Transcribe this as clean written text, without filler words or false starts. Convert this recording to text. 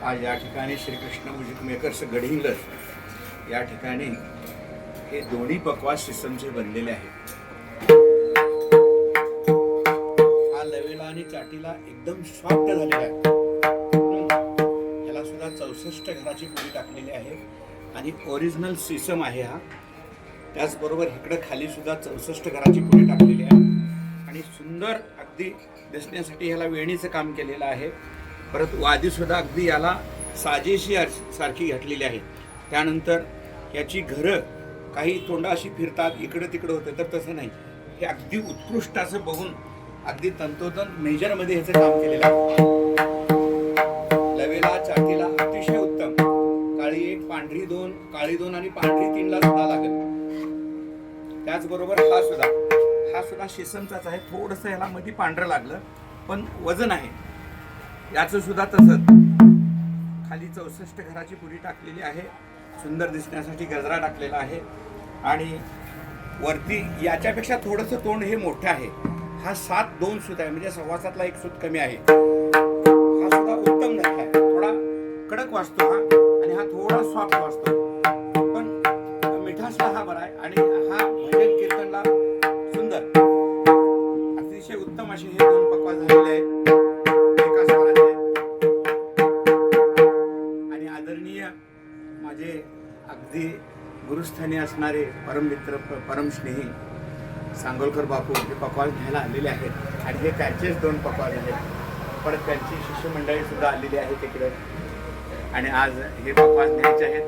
आज या ठिकाणी श्रीकृष्ण म्युझिक मेकर्स गडिंग्लज या ठिकाणी हे दोन्ही पकवास सिस्टमचे बनलेले आहेत. हा लवेला आणि चाटीला एकदम सॉफ्ट झालेला आहे. याला सुद्धा 64 घराची पुडी टाकलेली आहे आणि ओरिजिनल सिसम आहे हा. त्याचबरोबर इकडे खाली सुद्धा 64 घराची पुडी टाकलेली आहे आणि सुंदर अगदी दिसण्यासाठी ह्याला वेणीचं काम केलेलं आहे. परत वादी सुद्धा अगदी याला साजेशी सारखी घातलेली आहे. त्यानंतर याची घरं काही तोंडा अशी फिरतात, इकडं तिकडं होतं, तर तसं नाही. हे अगदी उत्कृष्ट असं बघून अगदी तंतोतंत मेजरमध्ये ह्याचं काम केलेलं आहे. लवेला चाटीला अतिशय उत्तम. काळी 1 पांढरी 2, काळी 2 आणि पांढरी 3 ला सुद्धा लागेल. त्याचबरोबर हा सुद्धा शिसमचाच आहे. थोडंसं ह्याला मध्ये पांढरं लागलं पण वजन आहे. याचं सुद्धा तसंच खाली 64 घराची पुडी टाकलेली आहे. सुंदर दिसण्यासाठी गजरा टाकलेला आहे आणि वरती याच्यापेक्षा थोडंसं तोंड हे मोठं आहे. हा 7-2 सूत आहे, म्हणजे 7.25 एक सूत कमी आहे. हा सुद्धा उत्तम नथ आहे. थोडा कडक वाजतो हा आणि हा थोडा सॉफ्ट वाजतो, पण मिठासला हा बरा आहे आणि हा भजन कीर्तनला सुंदर अतिशय उत्तम असे हे 2 पकवास झालेले आहेत. आणि आदरणीय माझे अगदी गुरुस्थानी असणारे परममित्र परमस्नेही सांगोलकर बापू हे पकवास घ्यायला आलेले आहेत आणि हे त्यांचेच 2 पकवास आहेत. परत त्यांची शिष्यमंडळी सुद्धा आलेली आहे तिकडे आणि आज हे पकवास न्यायचे आहेत.